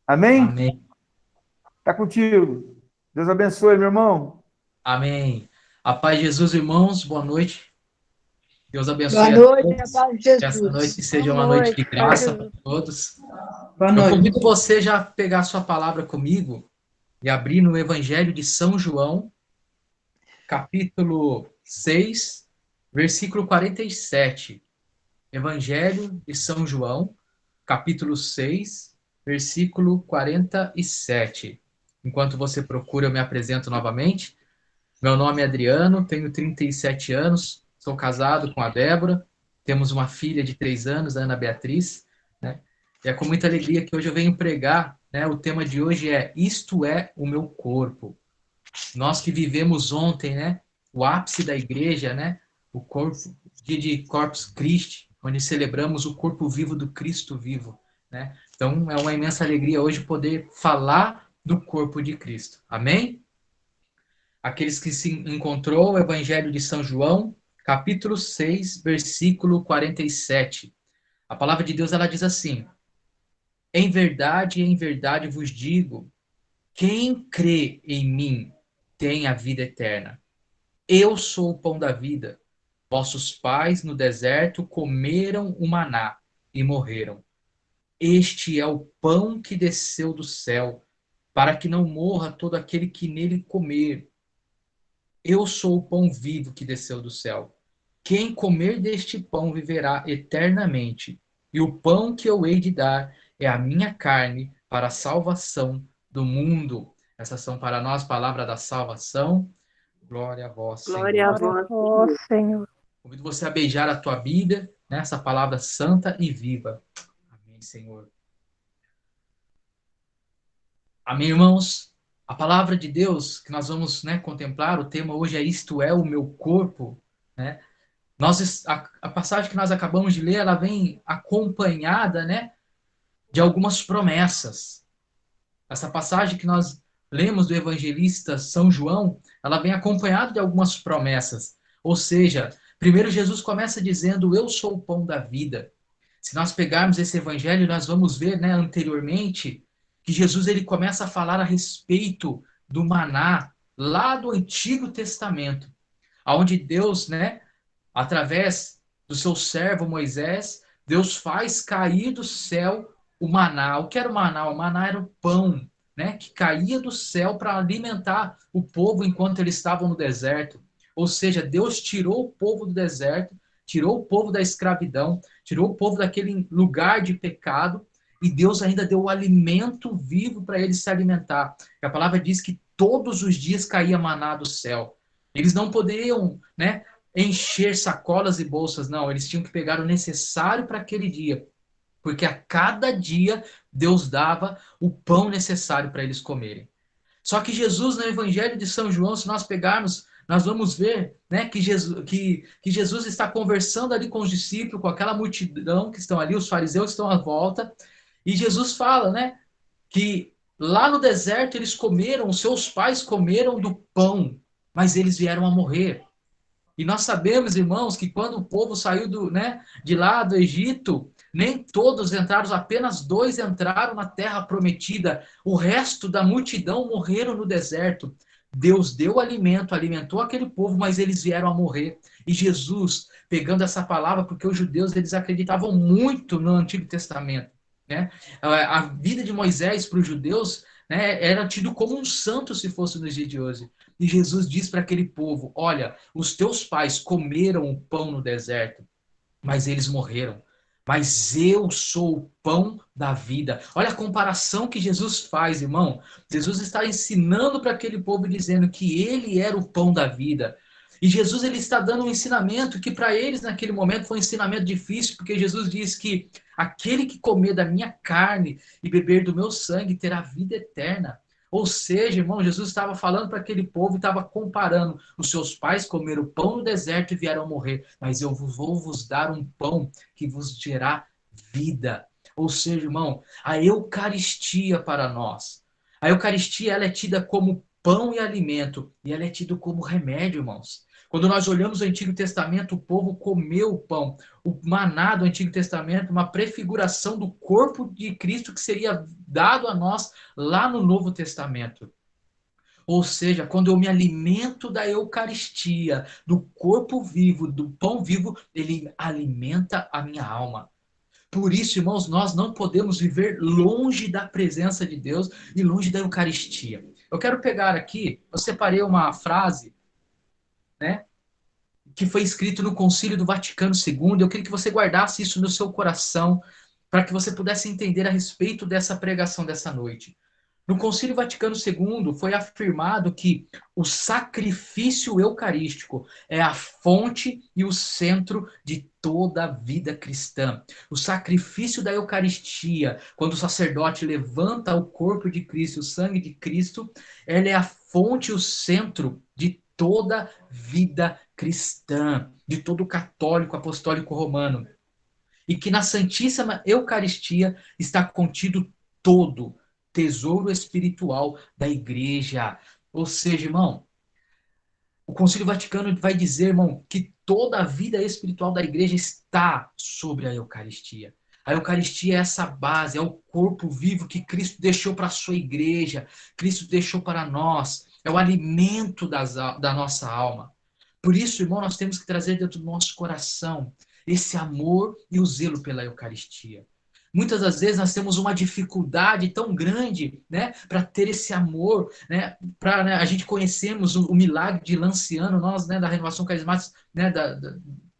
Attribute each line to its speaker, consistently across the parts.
Speaker 1: Amém?
Speaker 2: Amém.
Speaker 1: Tá contigo. Deus abençoe, meu irmão.
Speaker 2: Amém. A paz de Jesus, irmãos, boa noite. Deus
Speaker 3: Boa
Speaker 2: abençoe a
Speaker 3: noite, a
Speaker 2: todos.
Speaker 3: paz de
Speaker 2: Que essa noite
Speaker 3: Jesus.
Speaker 4: Boa
Speaker 2: seja uma noite de
Speaker 4: noite, Pai
Speaker 2: graça para
Speaker 4: Jesus.
Speaker 2: todos.
Speaker 3: Boa
Speaker 2: Eu
Speaker 3: noite.
Speaker 2: convido você já a pegar sua palavra comigo e abrir no Evangelho de São João, capítulo 6, versículo 47. Evangelho de São João, capítulo 6, versículo 47. Enquanto você procura, eu me apresento novamente. Meu nome é Adriano, tenho 37 anos, sou casado com a Débora, temos uma filha de 3 anos, a Ana Beatriz, né? E é com muita alegria que hoje eu venho pregar, né? O tema de hoje é Isto é o meu corpo. Nós que vivemos ontem, né? O ápice da igreja, né? O corpo, dia de Corpus Christi, onde celebramos o corpo vivo do Cristo vivo, né? Então é uma imensa alegria hoje poder falar do corpo de Cristo. Amém? Aqueles que se encontrou, o Evangelho de São João, capítulo 6, versículo 47. A palavra de Deus ela diz assim: em verdade vos digo, quem crê em mim tem a vida eterna. Eu sou o pão da vida. Vossos pais no deserto comeram o maná e morreram. Este é o pão que desceu do céu, para que não morra todo aquele que nele comer. Eu sou o pão vivo que desceu do céu. Quem comer deste pão viverá eternamente. E o pão que eu hei de dar é a minha carne para a salvação do mundo. Essas são para nós palavras da salvação. Glória a vós,
Speaker 3: Glória a
Speaker 2: Senhor.
Speaker 4: Glória a
Speaker 3: vós,
Speaker 4: vós,
Speaker 3: Senhor.
Speaker 4: Senhor.
Speaker 2: Convido você a beijar a tua Bíblia, nessa palavra santa e viva. Amém, Senhor. Amém, irmãos. A palavra de Deus que nós vamos, né, contemplar, o tema hoje é Isto é o meu corpo, né? A passagem que nós acabamos de ler, ela vem acompanhada, né, de algumas promessas. Essa passagem que nós lemos do evangelista São João, ela vem acompanhada de algumas promessas. Ou seja, primeiro Jesus começa dizendo: Eu sou o pão da vida. Se nós pegarmos esse evangelho, nós vamos ver, né, anteriormente, que Jesus ele começa a falar a respeito do maná lá do Antigo Testamento, onde Deus, né, através do seu servo Moisés, Deus faz cair do céu o maná. O que era o maná? O maná era o pão, né, que caía do céu para alimentar o povo enquanto eles estavam no deserto. Ou seja, Deus tirou o povo do deserto, tirou o povo da escravidão, tirou o povo daquele lugar de pecado, e Deus ainda deu o alimento vivo para eles se alimentar. E a palavra diz que todos os dias caía maná do céu. Eles não poderiam, né, encher sacolas e bolsas, não. Eles tinham que pegar o necessário para aquele dia, porque a cada dia Deus dava o pão necessário para eles comerem. Só que Jesus, no Evangelho de São João, se nós pegarmos, nós vamos ver, né, que Jesus está conversando ali com os discípulos, com aquela multidão que estão ali, os fariseus estão à volta, e Jesus fala, né, que lá no deserto eles comeram, os seus pais comeram do pão, mas eles vieram a morrer. E nós sabemos, irmãos, que quando o povo saiu de lá do Egito, nem todos entraram, apenas 2 entraram na terra prometida. O resto da multidão morreram no deserto. Deus deu alimento, alimentou aquele povo, mas eles vieram a morrer. E Jesus, pegando essa palavra, porque os judeus eles acreditavam muito no Antigo Testamento, né? A vida de Moisés para os judeus, né, era tido como um santo se fosse nos dias de hoje. E Jesus diz para aquele povo: Olha, os teus pais comeram o pão no deserto, mas eles morreram. Mas eu sou o pão da vida. Olha a comparação que Jesus faz, irmão. Jesus está ensinando para aquele povo, dizendo que ele era o pão da vida. E Jesus ele está dando um ensinamento que para eles naquele momento foi um ensinamento difícil, porque Jesus diz que aquele que comer da minha carne e beber do meu sangue terá vida eterna. Ou seja, irmão, Jesus estava falando para aquele povo e estava comparando. Os seus pais comeram pão no deserto e vieram morrer, mas eu vou vos dar um pão que vos gerará vida. Ou seja, irmão, a Eucaristia para nós. A Eucaristia ela é tida como pão e alimento, e ela é tida como remédio, irmãos. Quando nós olhamos o Antigo Testamento, o povo comeu o pão. O maná do Antigo Testamento, uma prefiguração do corpo de Cristo que seria dado a nós lá no Novo Testamento. Ou seja, quando eu me alimento da Eucaristia, do corpo vivo, do pão vivo, ele alimenta a minha alma. Por isso, irmãos, nós não podemos viver longe da presença de Deus e longe da Eucaristia. Eu quero pegar aqui, eu separei uma frase, né, que foi escrito no Concílio do Vaticano II. Eu queria que você guardasse isso no seu coração, para que você pudesse entender a respeito dessa pregação dessa noite. No Concílio Vaticano II foi afirmado que o sacrifício eucarístico é a fonte e o centro de toda a vida cristã. O sacrifício da Eucaristia, quando o sacerdote levanta o corpo de Cristo, o sangue de Cristo, ela é a fonte e o centro de toda vida cristã, de todo católico apostólico romano. E que na Santíssima Eucaristia está contido todo tesouro espiritual da igreja. Ou seja, irmão, o Concílio Vaticano vai dizer, irmão, que toda a vida espiritual da igreja está sobre a Eucaristia. A Eucaristia é essa base, é o corpo vivo que Cristo deixou para a sua igreja, Cristo deixou para nós, é o alimento da nossa alma. Por isso, irmão, nós temos que trazer dentro do nosso coração esse amor e o zelo pela Eucaristia. Muitas das vezes nós temos uma dificuldade tão grande, né, para ter esse amor, né, para, né, a gente conhecemos o milagre de Lanciano, nós, né, da Renovação Carismática, né,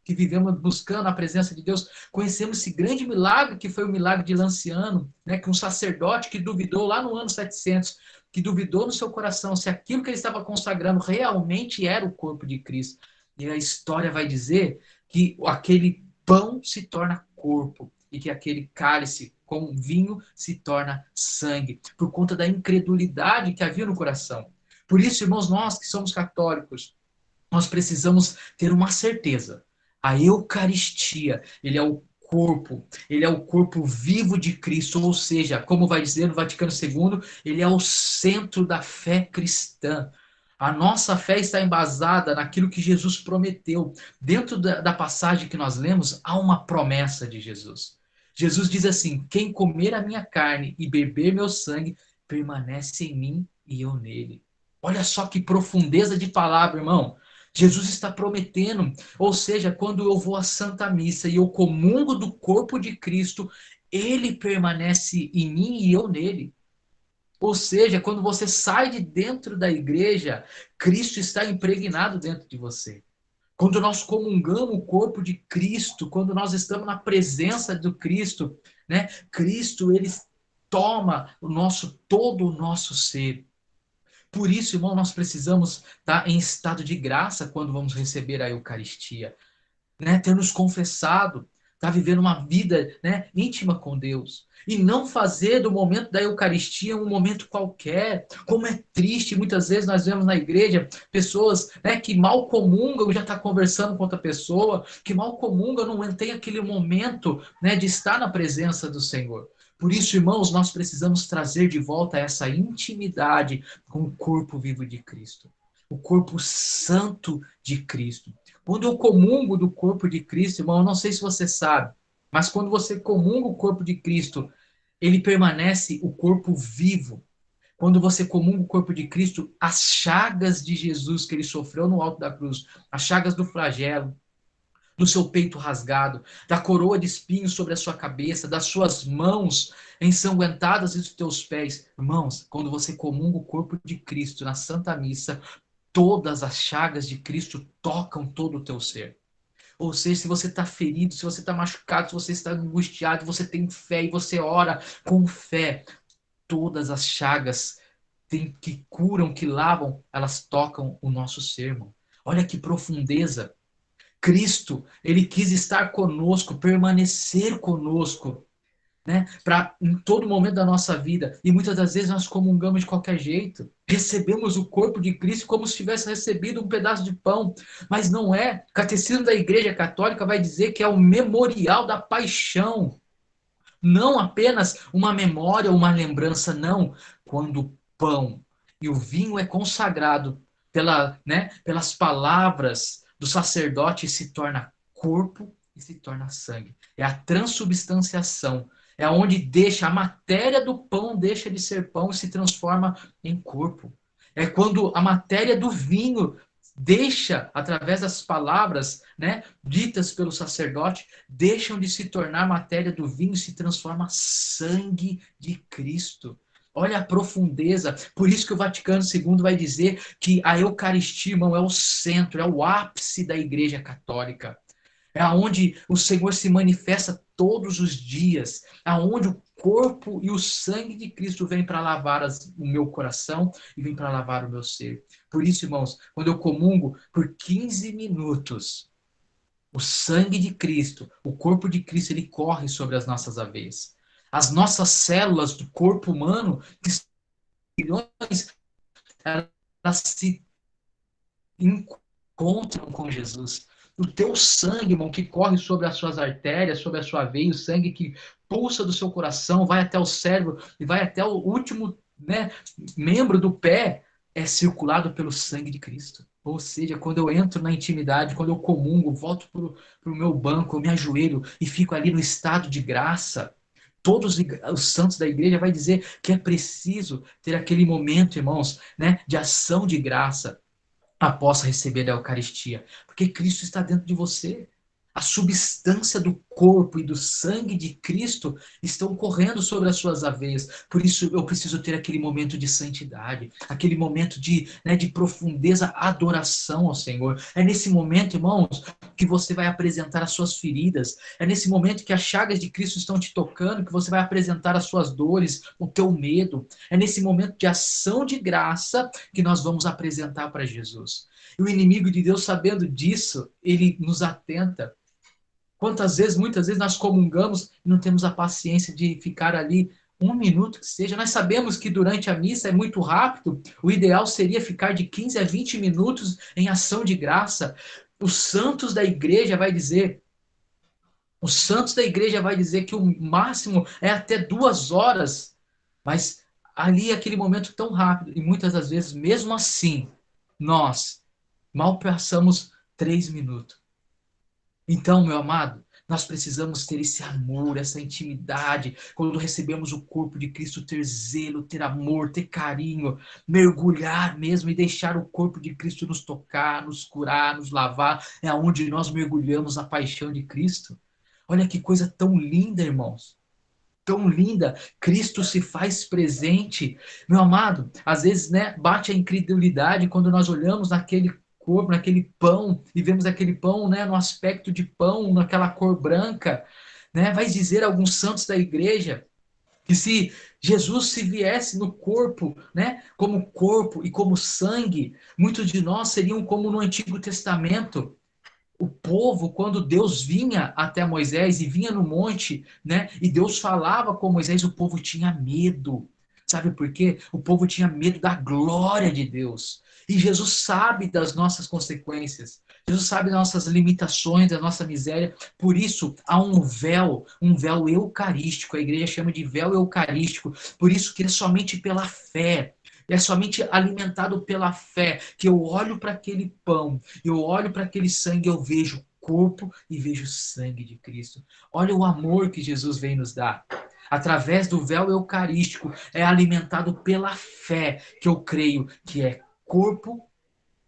Speaker 2: que vivemos buscando a presença de Deus, conhecemos esse grande milagre que foi o milagre de Lanciano, né, que um sacerdote que duvidou lá no ano 700, que duvidou no seu coração se aquilo que ele estava consagrando realmente era o corpo de Cristo. E a história vai dizer que aquele pão se torna corpo e que aquele cálice com vinho se torna sangue, por conta da incredulidade que havia no coração. Por isso, irmãos, nós que somos católicos, nós precisamos ter uma certeza. A Eucaristia, ele é o corpo vivo de Cristo, ou seja, como vai dizer no Vaticano II, ele é o centro da fé cristã. A nossa fé está embasada naquilo que Jesus prometeu. Dentro da passagem que nós lemos, há uma promessa de Jesus. Jesus diz assim: quem comer a minha carne e beber meu sangue, permanece em mim e eu nele. Olha só que profundeza de palavra, irmão. Jesus está prometendo, ou seja, quando eu vou à Santa Missa e eu comungo do corpo de Cristo, ele permanece em mim e eu nele. Ou seja, quando você sai de dentro da igreja, Cristo está impregnado dentro de você. Quando nós comungamos o corpo de Cristo, quando nós estamos na presença do Cristo, né? Cristo, ele toma todo o nosso ser. Por isso, irmão, nós precisamos estar em estado de graça quando vamos receber a Eucaristia, né? Ter nos confessado, estar vivendo uma vida, né, íntima com Deus. E não fazer do momento da Eucaristia um momento qualquer. Como é triste, muitas vezes nós vemos na igreja pessoas, né, que mal comungam, já está conversando com outra pessoa, que mal comungam, não tem aquele momento, né, de estar na presença do Senhor. Por isso, irmãos, nós precisamos trazer de volta essa intimidade com o corpo vivo de Cristo, o corpo santo de Cristo. Quando eu comungo do corpo de Cristo, irmão, eu não sei se você sabe, mas quando você comunga o corpo de Cristo, ele permanece o corpo vivo. Quando você comunga o corpo de Cristo, as chagas de Jesus que ele sofreu no alto da cruz, as chagas do flagelo, do seu peito rasgado, da coroa de espinhos sobre a sua cabeça, das suas mãos ensanguentadas e dos teus pés. Irmãos, quando você comunga o corpo de Cristo na Santa Missa, todas as chagas de Cristo tocam todo o teu ser. Ou seja, se você está ferido, se você está machucado, se você está angustiado, você tem fé e você ora com fé, todas as chagas que curam, que lavam, elas tocam o nosso ser, irmão. Olha que profundeza. Cristo, ele quis estar conosco, permanecer conosco, né? Para em todo momento da nossa vida. E muitas das vezes nós comungamos de qualquer jeito. Recebemos o corpo de Cristo como se tivesse recebido um pedaço de pão, mas não é. O Catecismo da Igreja Católica vai dizer que é o memorial da paixão. Não apenas uma memória ou uma lembrança, não. Quando o pão e o vinho é consagrado pelas palavras do sacerdote e se torna corpo e se torna sangue. É a transubstanciação. É onde deixa a matéria do pão deixa de ser pão e se transforma em corpo. É quando a matéria do vinho deixa, através das palavras, ditas pelo sacerdote, deixam de se tornar matéria do vinho e se transforma sangue de Cristo. Olha a profundeza. Por isso que o Vaticano II vai dizer que a Eucaristia, irmão, é o centro, é o ápice da Igreja Católica. É aonde o Senhor se manifesta todos os dias, aonde o corpo e o sangue de Cristo vem para lavar o meu coração e vem para lavar o meu ser. Por isso, irmãos, quando eu comungo por 15 minutos, o sangue de Cristo, o corpo de Cristo, ele corre sobre as nossas veias. As nossas células do corpo humano, que são milhões, elas se encontram com Jesus. O teu sangue, irmão, que corre sobre as suas artérias, sobre a sua veia, o sangue que pulsa do seu coração, vai até o cérebro e vai até o último, membro do pé, é circulado pelo sangue de Cristo. Ou seja, quando eu entro na intimidade, quando eu comungo, volto para o meu banco, eu me ajoelho e fico ali no estado de graça. Todos os santos da igreja vai dizer que é preciso ter aquele momento, irmãos, de ação de graça após receber a Eucaristia, porque Cristo está dentro de você. A substância do corpo e do sangue de Cristo estão correndo sobre as suas veias. Por isso eu preciso ter aquele momento de santidade, aquele momento de profundeza adoração ao Senhor. É nesse momento, irmãos, que você vai apresentar as suas feridas. É nesse momento que as chagas de Cristo estão te tocando, que você vai apresentar as suas dores, o teu medo. É nesse momento de ação de graça que nós vamos apresentar para Jesus. E o inimigo de Deus, sabendo disso, ele nos atenta. Quantas vezes, muitas vezes, nós comungamos e não temos a paciência de ficar ali um minuto que seja. Nós sabemos que durante a missa é muito rápido, o ideal seria ficar de 15 a 20 minutos em ação de graça. Os santos da igreja vai dizer, os santos da igreja vai dizer que o máximo é até 2 horas, mas ali é aquele momento tão rápido, e muitas das vezes, mesmo assim, nós mal passamos 3 minutos. Então, meu amado, nós precisamos ter esse amor, essa intimidade. Quando recebemos o corpo de Cristo, ter zelo, ter amor, ter carinho, mergulhar mesmo e deixar o corpo de Cristo nos tocar, nos curar, nos lavar. É onde nós mergulhamos a paixão de Cristo. Olha que coisa tão linda, irmãos. Tão linda. Cristo se faz presente. Meu amado, às vezes, bate a incredulidade quando nós olhamos naquele corpo, naquele pão, e vemos aquele pão, no aspecto de pão, naquela cor branca, vai dizer alguns santos da igreja que se Jesus se viesse no corpo, como corpo e como sangue, muitos de nós seriam como no Antigo Testamento. O povo, quando Deus vinha até Moisés e vinha no monte, e Deus falava com Moisés, o povo tinha medo. Sabe por quê? O povo tinha medo da glória de Deus. E Jesus sabe das nossas consequências. Jesus sabe das nossas limitações, da nossa miséria. Por isso, há um véu eucarístico. A igreja chama de véu eucarístico. Por isso que é somente pela fé. É somente alimentado pela fé que eu olho para aquele pão, eu olho para aquele sangue, eu vejo corpo e vejo sangue de Cristo. Olha o amor que Jesus vem nos dar. Através do véu eucarístico, é alimentado pela fé que eu creio que é corpo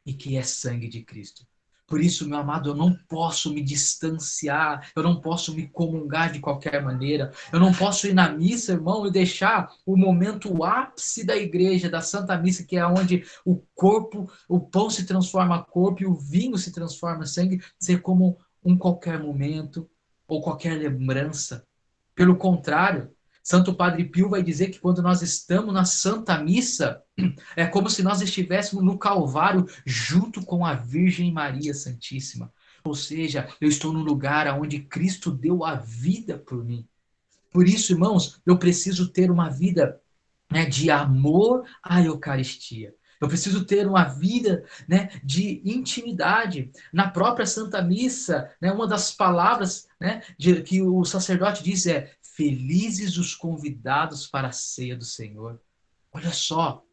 Speaker 2: e que é sangue de Cristo. Por isso, meu amado, eu não posso me distanciar, eu não posso me comungar de qualquer maneira, eu não posso ir na missa, irmão, e deixar o momento, o ápice da igreja, da Santa Missa, que é onde o corpo, o pão se transforma em corpo e o vinho se transforma em sangue, ser como um qualquer momento ou qualquer lembrança. Pelo contrário, Santo Padre Pio vai dizer que quando nós estamos na Santa Missa, é como se nós estivéssemos no Calvário junto com a Virgem Maria Santíssima. Ou seja, eu estou no lugar onde Cristo deu a vida por mim. Por isso, irmãos, eu preciso ter uma vida de amor à Eucaristia. Eu preciso ter uma vida de intimidade. Na própria Santa Missa, uma das palavras que o sacerdote diz é: felizes os convidados para a ceia do Senhor. Olha só,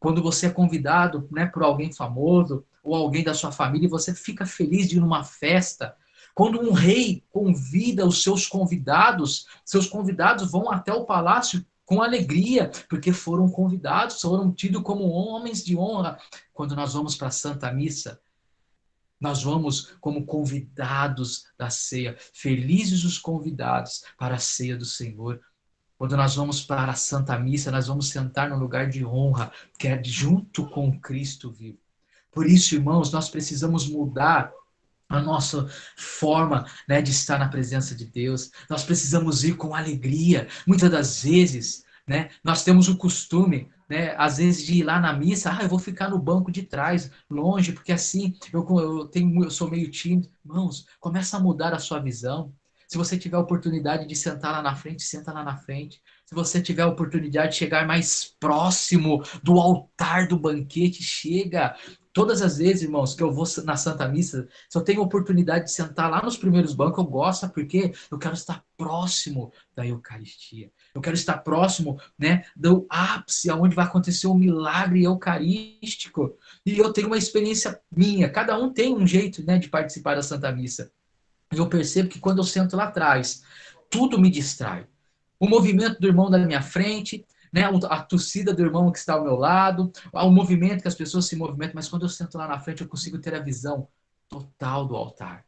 Speaker 2: Quando você é convidado, né, por alguém famoso ou alguém da sua família e você fica feliz de ir numa festa. Quando um rei convida os seus convidados vão até o palácio com alegria, porque foram convidados, foram tidos como homens de honra. Quando nós vamos para a Santa Missa, nós vamos como convidados da ceia. Felizes os convidados para a ceia do Senhor. Quando nós vamos para a Santa Missa, nós vamos sentar no lugar de honra, que é junto com Cristo vivo. Por isso, irmãos, nós precisamos mudar a nossa forma, né, de estar na presença de Deus. Nós precisamos ir com alegria. Muitas das vezes, né, nós temos o costume, né, às vezes de ir lá na missa, eu vou ficar no banco de trás, longe, porque assim eu sou meio tímido. Irmãos, começa a mudar a sua visão. Se você tiver a oportunidade de sentar lá na frente, senta lá na frente. Se você tiver a oportunidade de chegar mais próximo do altar do banquete, chega. Todas as vezes, irmãos, que eu vou na Santa Missa, se eu tenho a oportunidade de sentar lá nos primeiros bancos, eu gosto, porque eu quero estar próximo da Eucaristia. Eu quero estar próximo, né, do ápice, onde vai acontecer o milagre eucarístico. E eu tenho uma experiência minha. Cada um tem um jeito, né, de participar da Santa Missa. E eu percebo que quando eu sento lá atrás, tudo me distrai. O movimento do irmão da minha frente, né, a torcida do irmão que está ao meu lado, o movimento que as pessoas se movimentam, mas quando eu sento lá na frente, eu consigo ter a visão total do altar.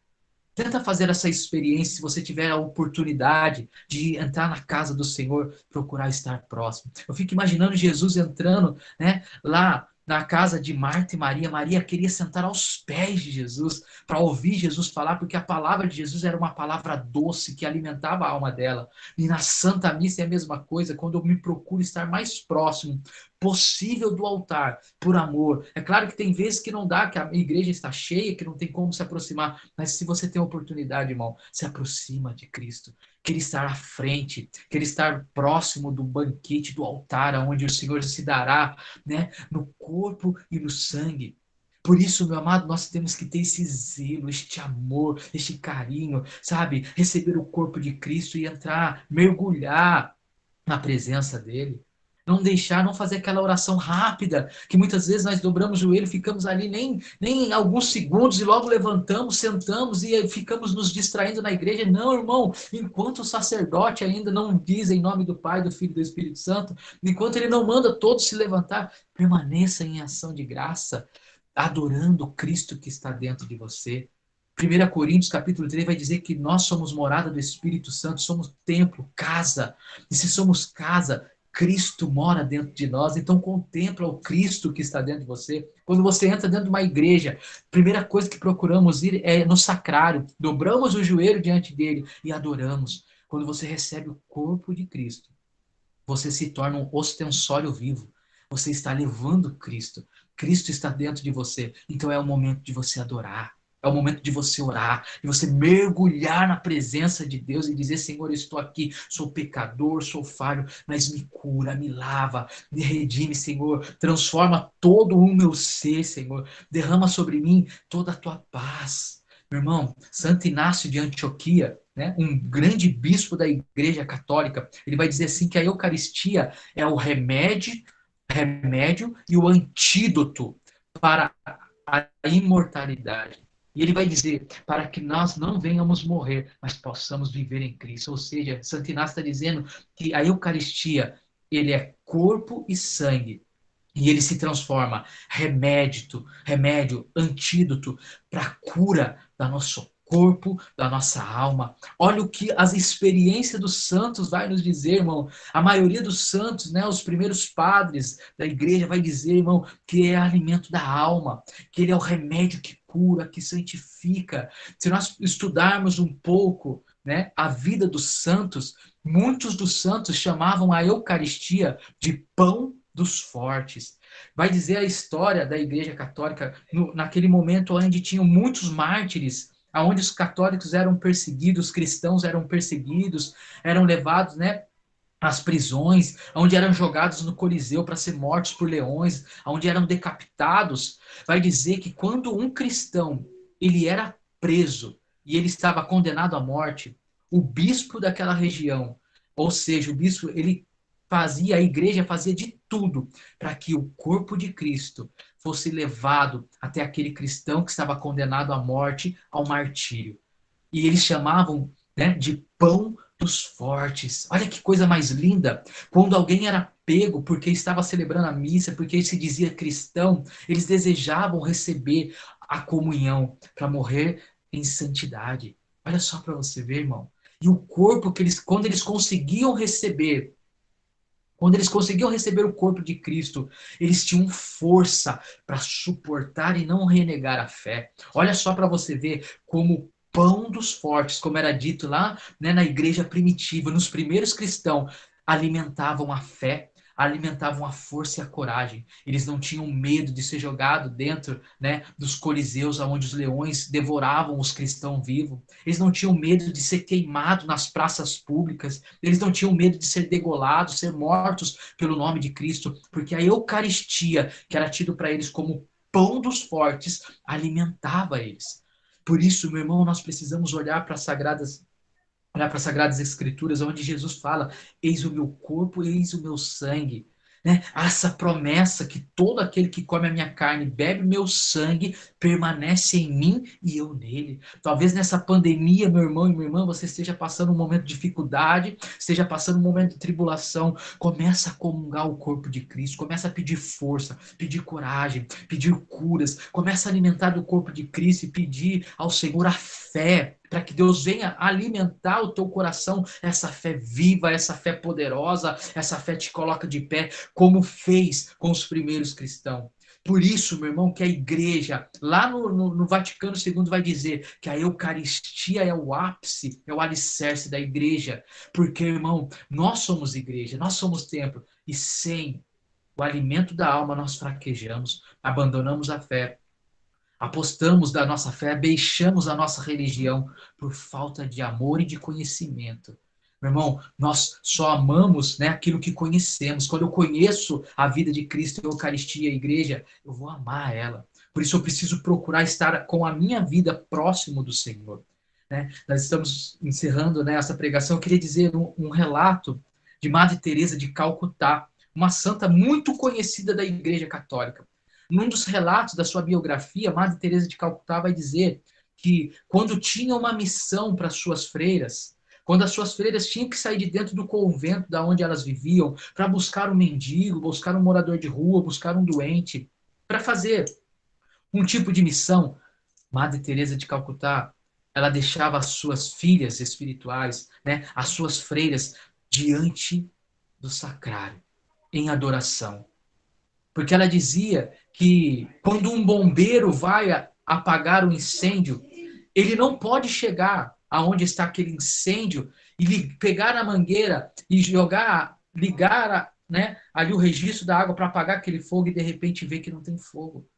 Speaker 2: Tenta fazer essa experiência se você tiver a oportunidade de entrar na casa do Senhor, procurar estar próximo. Eu fico imaginando Jesus entrando, né, lá na casa de Marta e Maria. Maria queria sentar aos pés de Jesus para ouvir Jesus falar, porque a palavra de Jesus era uma palavra doce que alimentava a alma dela. E na Santa Missa é a mesma coisa, quando eu me procuro estar mais próximo possível do altar, por amor. É claro que tem vezes que não dá, que a igreja está cheia, que não tem como se aproximar, mas se você tem a oportunidade, irmão, se aproxima de Cristo. Quer estar à frente, quer estar próximo do banquete, do altar, onde o Senhor se dará, né, no corpo e no sangue. Por isso, meu amado, nós temos que ter esse zelo, este amor, este carinho, sabe? Receber o corpo de Cristo e entrar, mergulhar na presença dele. Não deixar, não fazer aquela oração rápida, que muitas vezes nós dobramos o joelho, ficamos ali nem alguns segundos e logo levantamos, sentamos e ficamos nos distraindo na igreja. Não, irmão, enquanto o sacerdote ainda não diz em nome do Pai, do Filho e do Espírito Santo, enquanto ele não manda todos se levantar, permaneça em ação de graça, adorando o Cristo que está dentro de você. 1 Coríntios capítulo 3 vai dizer que nós somos morada do Espírito Santo, somos templo, casa. E se somos casa, Cristo mora dentro de nós, então contempla o Cristo que está dentro de você. Quando você entra dentro de uma igreja, a primeira coisa que procuramos ir é no sacrário, dobramos o joelho diante dele e adoramos. Quando você recebe o corpo de Cristo, você se torna um ostensório vivo. Você está levando Cristo. Cristo está dentro de você. Então é o momento de você adorar. É o momento de você orar, de você mergulhar na presença de Deus e dizer: Senhor, eu estou aqui, sou pecador, sou falho, mas me cura, me lava, me redime, Senhor. Transforma todo o meu ser, Senhor. Derrama sobre mim toda a tua paz. Meu irmão, Santo Inácio de Antioquia, né, um grande bispo da Igreja Católica, ele vai dizer assim que a Eucaristia é o remédio e o antídoto para a imortalidade. E ele vai dizer, para que nós não venhamos morrer, mas possamos viver em Cristo. Ou seja, Santo Inácio está dizendo que a Eucaristia, ele é corpo e sangue. E ele se transforma remédio, antídoto para a cura da nosso corpo, da nossa alma. Olha o que as experiências dos santos vai nos dizer, irmão. A maioria dos santos, né, os primeiros padres da igreja vai dizer, irmão, que é alimento da alma, que ele é o remédio que cura, que santifica. Se nós estudarmos um pouco, né, a vida dos santos, muitos dos santos chamavam a Eucaristia de pão dos fortes. Vai dizer a história da Igreja Católica naquele momento onde tinham muitos mártires, onde os católicos eram perseguidos, os cristãos eram perseguidos, eram levados, né, às prisões, onde eram jogados no Coliseu para ser mortos por leões, onde eram decapitados. Vai dizer que quando um cristão ele era preso e ele estava condenado à morte, o bispo daquela região, ou seja, o bispo, ele a igreja fazia de tudo para que o corpo de Cristo fosse levado até aquele cristão que estava condenado à morte, ao martírio. E eles chamavam, né, de pão dos fortes. Olha que coisa mais linda! Quando alguém era pego porque estava celebrando a missa, porque ele se dizia cristão, eles desejavam receber a comunhão para morrer em santidade. Olha só para você ver, irmão. E o corpo que eles, quando eles conseguiam receber o corpo de Cristo, eles tinham força para suportar e não renegar a fé. Olha só para você ver como pão dos fortes, como era dito lá, né, na igreja primitiva, nos primeiros cristãos, alimentavam a fé, alimentavam a força e a coragem. Eles não tinham medo de ser jogado dentro, né, dos coliseus onde os leões devoravam os cristãos vivos. Eles não tinham medo de ser queimados nas praças públicas. Eles não tinham medo de ser degolados, ser mortos pelo nome de Cristo, porque a Eucaristia, que era tido para eles como pão dos fortes, alimentava eles. Por isso, meu irmão, nós precisamos olhar para as Sagradas Escrituras, onde Jesus fala: eis o meu corpo, eis o meu sangue. Né? Essa promessa que todo aquele que come a minha carne, bebe meu sangue, permanece em mim e eu nele. Talvez nessa pandemia, meu irmão e minha irmã, você esteja passando um momento de dificuldade, esteja passando um momento de tribulação. Começa a comungar o corpo de Cristo, começa a pedir força, pedir coragem, pedir curas, começa a alimentar do corpo de Cristo e pedir ao Senhor a fé, para que Deus venha alimentar o teu coração, essa fé viva, essa fé poderosa, essa fé te coloca de pé, como fez com os primeiros cristãos. Por isso, meu irmão, que a igreja, lá no Vaticano II, vai dizer que a Eucaristia é o ápice, é o alicerce da igreja. Porque, irmão, nós somos igreja, nós somos templo, e sem o alimento da alma nós fraquejamos, abandonamos a fé, apostamos da nossa fé, deixamos a nossa religião por falta de amor e de conhecimento. Meu irmão, nós só amamos, né, aquilo que conhecemos. Quando eu conheço a vida de Cristo, a Eucaristia, a igreja, eu vou amar ela. Por isso eu preciso procurar estar com a minha vida próximo do Senhor. Né? Nós estamos encerrando, né, essa pregação. Eu queria dizer um relato de Madre Teresa de Calcutá, uma santa muito conhecida da Igreja Católica. Num dos relatos da sua biografia, Madre Teresa de Calcutá vai dizer que quando tinha uma missão para suas freiras, quando as suas freiras tinham que sair de dentro do convento da onde elas viviam para buscar um mendigo, buscar um morador de rua, buscar um doente, para fazer um tipo de missão, Madre Teresa de Calcutá, ela deixava as suas filhas espirituais, né, as suas freiras diante do sacrário, em adoração. Porque ela dizia que quando um bombeiro vai apagar um incêndio, ele não pode chegar aonde está aquele incêndio e pegar a mangueira e jogar, ligar, né, ali o registro da água para apagar aquele fogo e de repente ver que não tem fogo.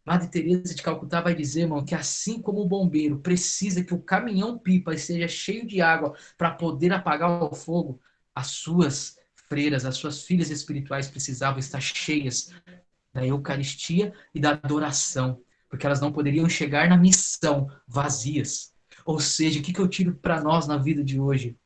Speaker 2: Madre Teresa de Calcutá vai dizer, irmão, que assim como o bombeiro precisa que o caminhão-pipa esteja cheio de água para poder apagar o fogo, as suas freiras, as suas filhas espirituais precisavam estar cheias da Eucaristia e da adoração, porque elas não poderiam chegar na missão vazias. Ou seja, o que eu tiro para nós na vida de hoje?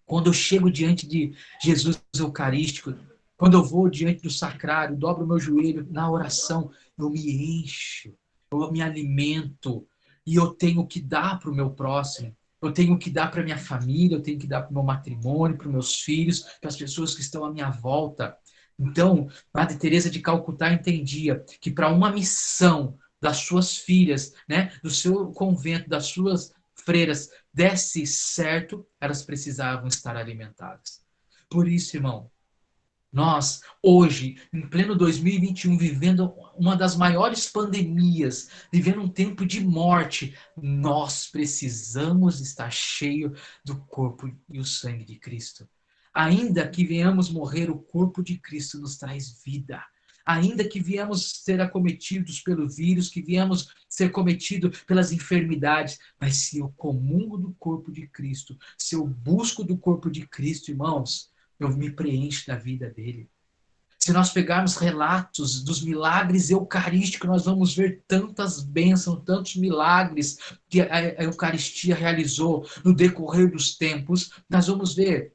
Speaker 2: Quando eu chego diante de Jesus Eucarístico, quando eu vou diante do sacrário, dobro o meu joelho na oração, eu me encho, eu me alimento, e eu tenho que dar para o meu próximo, eu tenho que dar para minha família, eu tenho que dar para o meu matrimônio, para os meus filhos, para as pessoas que estão à minha volta. Então, Madre Teresa de Calcutá entendia que para uma missão das suas filhas, né, do seu convento, das suas freiras, desse certo, elas precisavam estar alimentadas. Por isso, irmão, nós, hoje, em pleno 2021, vivendo uma das maiores pandemias, vivendo um tempo de morte, nós precisamos estar cheio do corpo e o sangue de Cristo. Ainda que venhamos morrer, o corpo de Cristo nos traz vida. Ainda que viemos ser acometidos pelo vírus, que viemos ser cometidos pelas enfermidades, mas se eu comungo do corpo de Cristo, se eu busco do corpo de Cristo, irmãos, eu me preencho da vida dele. Se nós pegarmos relatos dos milagres eucarísticos, nós vamos ver tantas bênçãos, tantos milagres que a Eucaristia realizou no decorrer dos tempos. Nós vamos ver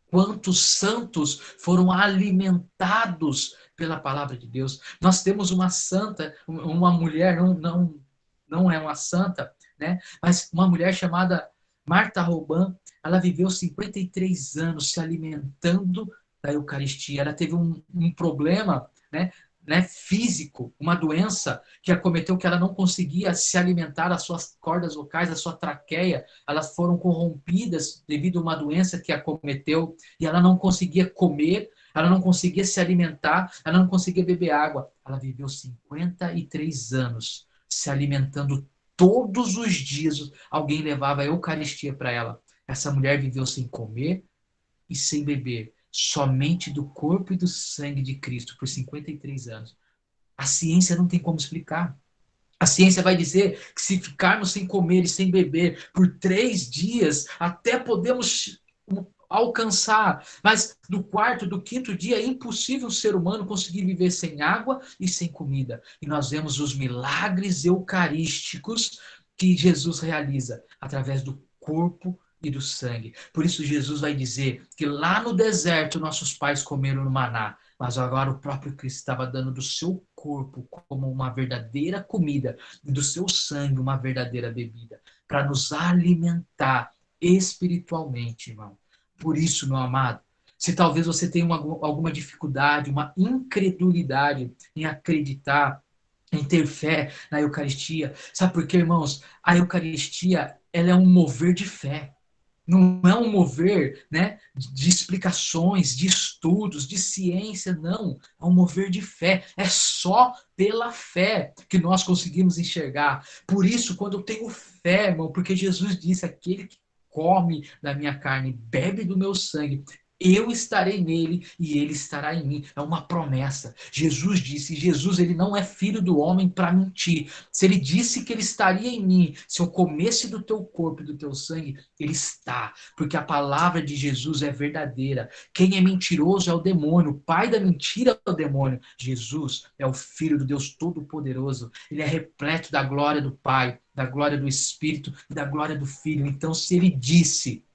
Speaker 2: Quantos santos foram alimentados pela palavra de Deus. Nós temos uma santa, uma mulher, não é uma santa, né? Mas uma mulher chamada Marta Robin, ela viveu 53 anos se alimentando da Eucaristia. Ela teve um problema, físico, uma doença que acometeu que ela não conseguia se alimentar, as suas cordas vocais, a sua traqueia, elas foram corrompidas devido a uma doença que acometeu e ela não conseguia comer, ela não conseguia se alimentar, ela não conseguia beber água. Ela viveu 53 anos se alimentando todos os dias. Alguém levava a Eucaristia para ela. Essa mulher viveu sem comer e sem beber, somente do corpo e do sangue de Cristo por 53 anos. A ciência não tem como explicar. A ciência vai dizer que se ficarmos sem comer e sem beber por 3 dias, até podemos alcançar, mas do quarto, do quinto dia, é impossível o ser humano conseguir viver sem água e sem comida. E nós vemos os milagres eucarísticos que Jesus realiza através do corpo e do sangue. Por isso Jesus vai dizer que lá no deserto nossos pais comeram no maná, mas agora o próprio Cristo estava dando do seu corpo como uma verdadeira comida e do seu sangue uma verdadeira bebida, para nos alimentar espiritualmente, irmão. Por isso, meu amado, se talvez você tenha alguma dificuldade, uma incredulidade em acreditar, em ter fé na Eucaristia, sabe por quê, irmãos? A Eucaristia, ela é um mover de fé. Não é um mover, de explicações, de estudos, de ciência, não. É um mover de fé. É só pela fé que nós conseguimos enxergar. Por isso, quando eu tenho fé, irmão, porque Jesus disse, aquele que come da minha carne, bebe do meu sangue, eu estarei nele e ele estará em mim. É uma promessa. Jesus disse, Jesus ele não é filho do homem para mentir. Se ele disse que ele estaria em mim, se eu comesse do teu corpo e do teu sangue, ele está. Porque a palavra de Jesus é verdadeira. Quem é mentiroso é o demônio. O pai da mentira é o demônio. Jesus é o Filho do Deus Todo-Poderoso. Ele é repleto da glória do Pai, da glória do Espírito e da glória do Filho. Então, se ele disse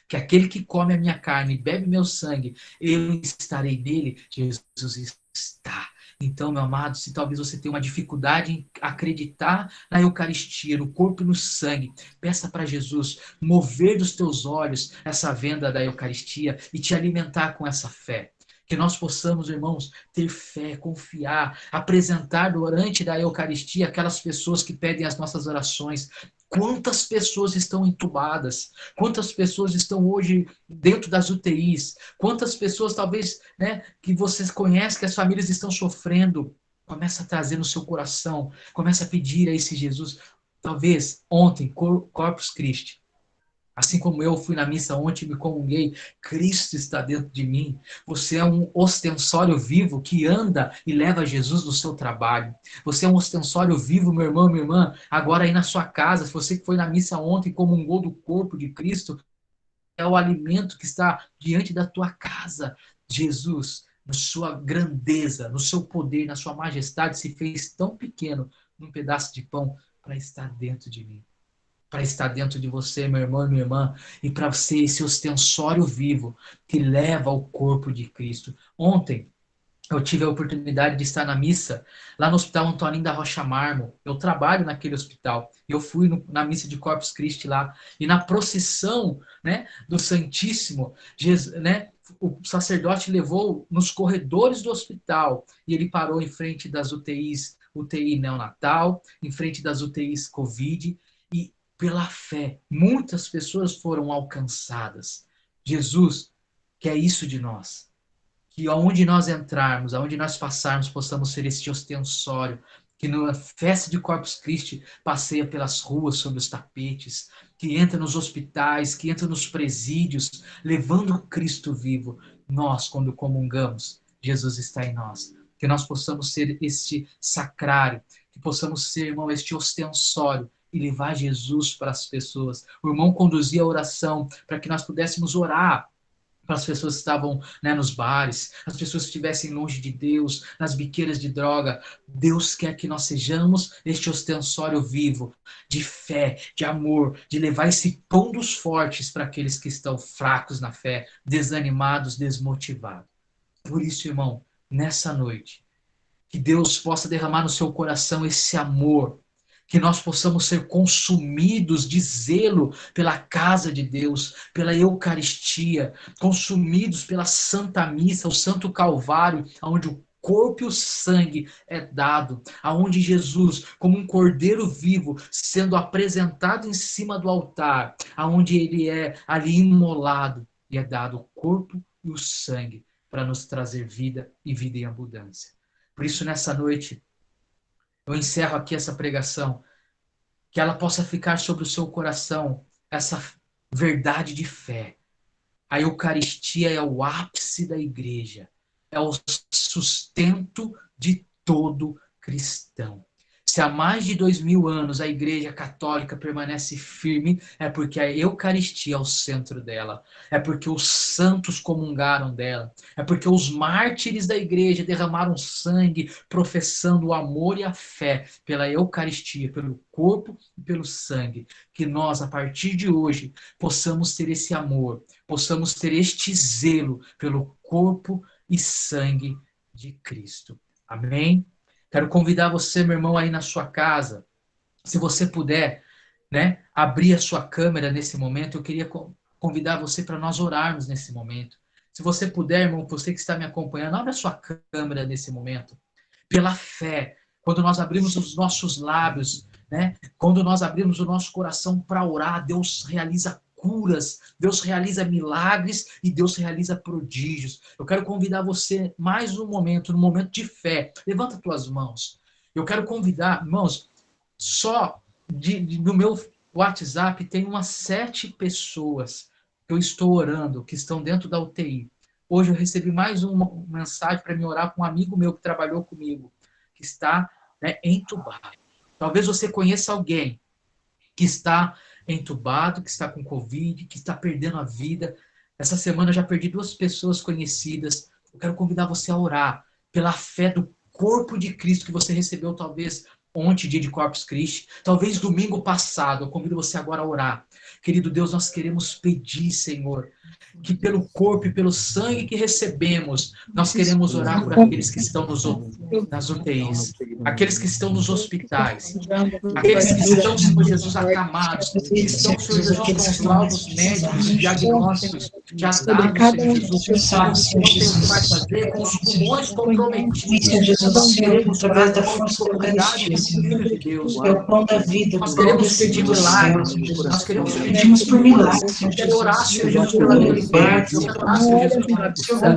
Speaker 2: que aquele que come a minha carne e bebe meu sangue, eu estarei nele, Jesus está. Então, meu amado, se talvez você tenha uma dificuldade em acreditar na Eucaristia, no corpo e no sangue, peça para Jesus mover dos teus olhos essa venda da Eucaristia e te alimentar com essa fé. Que nós possamos, irmãos, ter fé, confiar, apresentar durante da Eucaristia aquelas pessoas que pedem as nossas orações. Quantas pessoas estão entubadas? Quantas pessoas estão hoje dentro das UTIs? Quantas pessoas, talvez, que vocês conhecem, que as famílias estão sofrendo? Começa a trazer no seu coração, começa a pedir a esse Jesus. Talvez ontem, Corpus Christi, assim como eu fui na missa ontem e me comunguei, Cristo está dentro de mim. Você é um ostensório vivo que anda e leva Jesus no seu trabalho. Você é um ostensório vivo, meu irmão, minha irmã, agora aí na sua casa. Se você que foi na missa ontem e comungou do corpo de Cristo, é o alimento que está diante da tua casa. Jesus, na sua grandeza, no seu poder, na sua majestade, se fez tão pequeno num pedaço de pão para estar dentro de mim, para estar dentro de você, meu irmão e minha irmã, e para ser esse ostensório vivo que leva ao corpo de Cristo. Ontem, eu tive a oportunidade de estar na missa lá no Hospital Antoninho da Rocha Marmo. Eu trabalho naquele hospital. Eu fui na missa de Corpus Christi lá. E na procissão, do Santíssimo, Jesus, o sacerdote levou nos corredores do hospital e ele parou em frente das UTIs, UTI neonatal, em frente das UTIs Covid, e pela fé, muitas pessoas foram alcançadas. Jesus quer isso de nós. Que aonde nós entrarmos, aonde nós passarmos, possamos ser esse ostensório, que na festa de Corpus Christi passeia pelas ruas sobre os tapetes, que entra nos hospitais, que entra nos presídios, levando Cristo vivo. Nós, quando comungamos, Jesus está em nós. Que nós possamos ser este sacrário, que possamos ser, irmão, este ostensório e levar Jesus para as pessoas. O irmão conduzia a oração para que nós pudéssemos orar para as pessoas que estavam, né, nos bares, as pessoas que estivessem longe de Deus, nas biqueiras de droga. Deus quer que nós sejamos este ostensório vivo de fé, de amor, de levar esse pão dos fortes para aqueles que estão fracos na fé, desanimados, desmotivados. Por isso, irmão, nessa noite, que Deus possa derramar no seu coração esse amor, que nós possamos ser consumidos de zelo pela casa de Deus, pela Eucaristia, consumidos pela Santa Missa, o Santo Calvário, onde o corpo e o sangue é dado, aonde Jesus, como um cordeiro vivo, sendo apresentado em cima do altar, aonde ele é ali imolado, e é dado o corpo e o sangue para nos trazer vida e vida em abundância. Por isso, nessa noite, eu encerro aqui essa pregação, que ela possa ficar sobre o seu coração, essa verdade de fé. A Eucaristia é o ápice da igreja, é o sustento de todo cristão. Se há mais de 2000 anos a Igreja Católica permanece firme, é porque a Eucaristia é o centro dela, é porque os santos comungaram dela, é porque os mártires da Igreja derramaram sangue, professando o amor e a fé pela Eucaristia, pelo corpo e pelo sangue. Que nós, a partir de hoje, possamos ter esse amor, possamos ter este zelo pelo corpo e sangue de Cristo. Amém? Quero convidar você, meu irmão, aí na sua casa, se você puder, né, abrir a sua câmera nesse momento. Eu queria convidar você para nós orarmos nesse momento. Se você puder, irmão, você que está me acompanhando, abre a sua câmera nesse momento. Pela fé, quando nós abrimos os nossos lábios, né, quando nós abrimos o nosso coração para orar, Deus realiza curas, Deus realiza milagres e Deus realiza prodígios. Eu quero convidar você mais um momento, no momento de fé. Levanta tuas mãos. Eu quero convidar, irmãos, só no meu WhatsApp tem umas 7 pessoas que eu estou orando, que estão dentro da UTI. Hoje eu recebi mais uma mensagem para me orar com um amigo meu que trabalhou comigo, que está, né, entubado. Talvez você conheça alguém que está entubado, que está com Covid, que está perdendo a vida. Essa semana eu já perdi 2 pessoas conhecidas. Eu quero convidar você a orar pela fé do corpo de Cristo que você recebeu talvez ontem, dia de Corpus Christi, talvez domingo passado. Eu convido você agora a orar. Querido Deus, nós queremos pedir, Senhor, que pelo corpo e pelo sangue que recebemos, nós queremos orar por aqueles que estão nas UTIs, aqueles que estão nos hospitais, aqueles que estão, Senhor Jesus, acamados, que estão, Senhor Jesus, com os laudos médicos e diagnósticos já dados, Senhor Jesus, que não tem o que mais fazer, com os pulmões comprometidos. Nós queremos orar com autoridade do Filho de Deus. Nós queremos pedir milagres, nós queremos pedir por milagres. Eu quero orar, Senhor Jesus, pela minha liberdade. Eu quero orar, Senhor Jesus, pela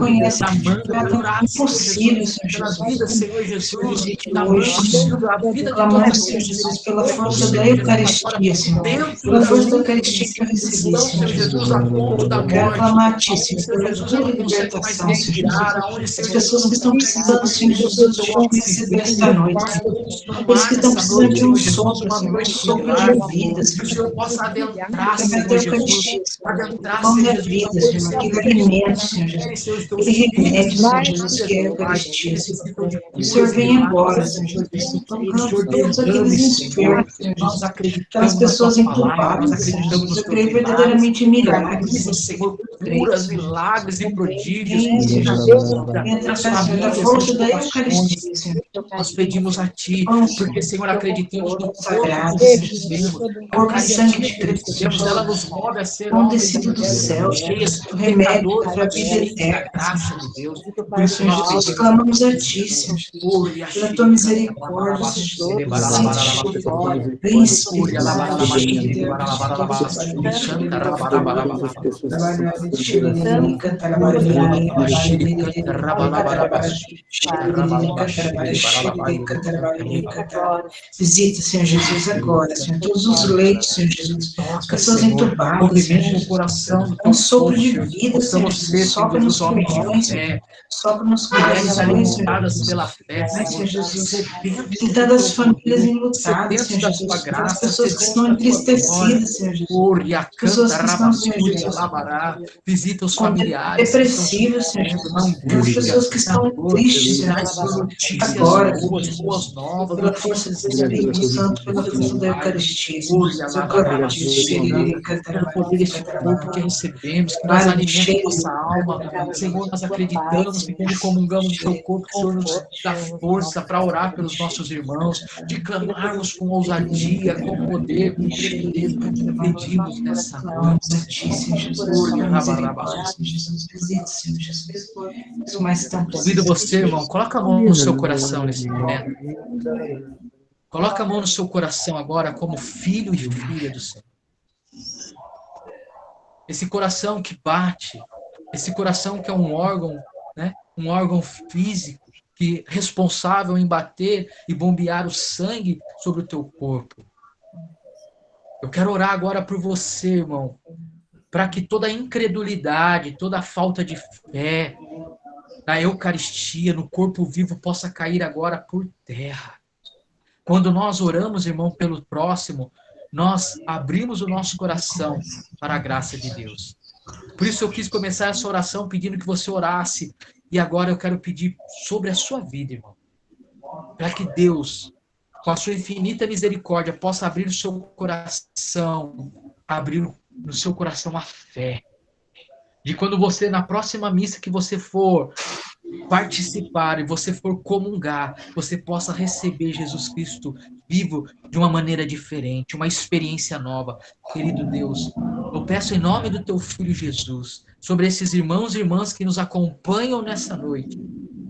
Speaker 2: vida da Amanda. Eu quero orar, Senhor Jesus, pela vida, Senhor Jesus, da Manda, a vida de todos, Senhor Jesus, pela força da Eucaristia, Senhor. Pela força da Eucaristia que eu recebi, Senhor Jesus, a ponto da morte. Quero clamar a Ti, Senhor, pela tua libertação, Senhor Jesus. As pessoas que estão precisando, Senhor Jesus, de Te receber esta noite. Aqueles que estão precisando de um sopro, Senhor, um sopro de vida, Senhor. Que o Senhor possa adentrar, Senhor Jesus. Adentrar, Senhor Jesus, Senhor, aquele alimento, Senhor Jesus. Aquele remédio, Senhor Jesus, que é a Eucaristia, Senhor. Que o Senhor venha agora, Senhor Jesus. Tocando todos aqueles enfermos, Senhor Jesus. Aquelas pessoas entubadas, Senhor Jesus. Eu creio verdadeiramente em milagres. Curas, milagres e prodígios. Da força da Eucaristia, Senhor. Nós pedimos a Ti, porque, Senhor, acreditamos no corpo
Speaker 3: sagrado,
Speaker 2: que recebemos,
Speaker 3: corpo e sangue de Cristo,
Speaker 2: recebemos, ela nos move a ser
Speaker 3: pão descido do céu, o remédio para a vida eterna.
Speaker 2: graça de Deus.
Speaker 3: Por isso, nós clamamos a Ti, Senhor, pela Tua misericórdia, Senhor. Vem, Espírito Santo, visita, Senhor Jesus, agora, Senhor, todos os leitos, Senhor Jesus, pessoas entubadas, Senhor Jesus, um sopro de vida, Senhor Jesus, sopra nos pulmões, sopra nos corações, Senhor Jesus, cuidar das famílias enlutadas, Senhor Jesus, das pessoas que estão entristecidas, Senhor Jesus, pessoas que estão, Senhor Jesus,
Speaker 2: Visita os familiares.
Speaker 3: Depressivos, Senhor Jesus. As pessoas que estão tristes,
Speaker 2: notícias
Speaker 3: agora,
Speaker 2: boas novas,
Speaker 3: pela força do Espírito Santo, pela força da Eucaristia.
Speaker 2: pelo poder deste corpo que recebemos, que nós alimenta nossa alma. Senhor, nós acreditamos que quando comungamos do teu corpo, o Senhor nos dá força para orar pelos nossos irmãos, de clamarmos com ousadia, com poder, com tremidez, pedimos nessa noite. Convido você, irmão, coloca a mão no seu coração nesse momento. Coloca a mão no seu coração agora como filho e filha do Senhor. Esse coração que bate, esse coração que é um órgão, né? Um órgão físico, que é responsável em bater e bombear o sangue sobre o teu corpo. Eu quero orar agora por você, irmão, para que toda incredulidade, toda falta de fé na Eucaristia, no corpo vivo, possa cair agora por terra. Quando nós oramos, irmão, pelo próximo, nós abrimos o nosso coração para a graça de Deus. Por isso eu quis começar essa oração pedindo que você orasse. E agora eu quero pedir sobre a sua vida, irmão. Para que Deus, com a sua infinita misericórdia, possa abrir o seu coração, abrir no seu coração a fé. De quando você, na próxima missa que você for participar e você for comungar, você possa receber Jesus Cristo vivo de uma maneira diferente, uma experiência nova. Querido Deus, eu peço em nome do teu Filho Jesus, sobre esses irmãos e irmãs que nos acompanham nessa noite.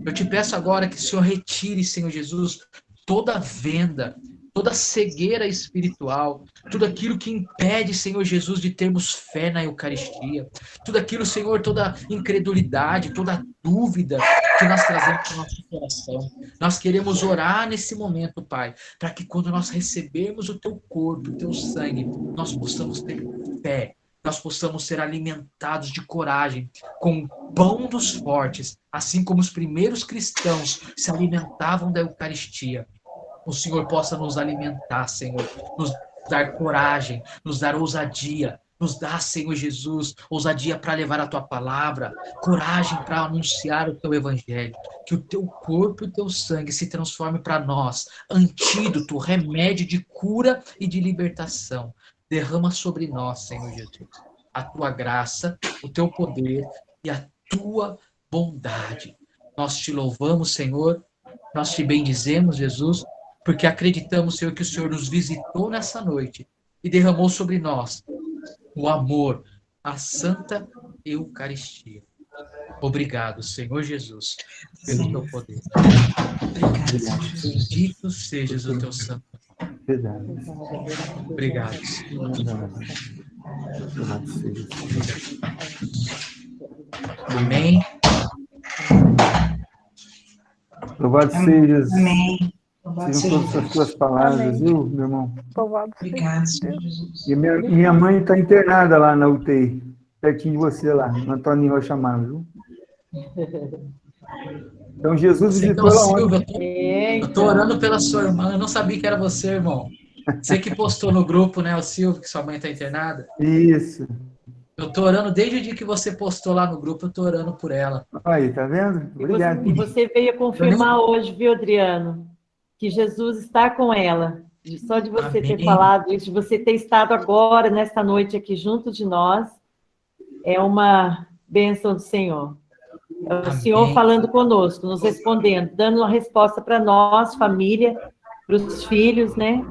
Speaker 2: Eu te peço agora que o Senhor retire, Senhor Jesus, toda venda, toda cegueira espiritual, tudo aquilo que impede, Senhor Jesus, de termos fé na Eucaristia, tudo aquilo, Senhor, toda incredulidade, toda dúvida que nós trazemos no nosso coração. Nós queremos orar nesse momento, Pai, para que quando nós recebermos o teu corpo, o teu sangue, nós possamos ter fé, nós possamos ser alimentados de coragem, com o pão dos fortes, assim como os primeiros cristãos se alimentavam da Eucaristia. O Senhor possa nos alimentar, Senhor, nos dar coragem, nos dar ousadia, nos dar, Senhor Jesus, ousadia para levar a tua palavra, coragem para anunciar o teu evangelho, que o teu corpo e o teu sangue se transforme para nós, antídoto, remédio de cura e de libertação. Derrama sobre nós, Senhor Jesus, a tua graça, o teu poder e a tua bondade. Nós te louvamos, Senhor, nós te bendizemos, Jesus, porque acreditamos, Senhor, que o Senhor nos visitou nessa noite e derramou sobre nós o amor, a Santa Eucaristia. Obrigado, Senhor Jesus, pelo teu poder. Bendito sejas o teu santo nome. Obrigado, Senhor. Amém.
Speaker 1: Louvado sejas.
Speaker 3: Amém.
Speaker 1: Sejam todas as tuas palavras, viu, meu irmão?
Speaker 3: Obrigado, Senhor Jesus.
Speaker 1: E minha mãe está internada lá na UTI, pertinho de você lá, no Antônio Rocha Amado, viu? Então, Jesus visitou ela ontem.
Speaker 2: Eu tô orando pela sua irmã, eu não sabia que era você, irmão. Você que postou no grupo, né, o Silvio, que sua mãe está internada?
Speaker 1: Isso.
Speaker 2: Eu tô orando desde o dia que você postou lá no grupo, eu tô orando por ela.
Speaker 1: Aí, tá vendo? Obrigado.
Speaker 4: E você veio confirmar hoje, viu, Adriano, que Jesus está com ela. Só de você ter falado isso, de você ter estado agora, nesta noite aqui junto de nós, é uma bênção do Senhor. É o Senhor falando conosco, nos respondendo, dando uma resposta para nós, família, para os filhos, né?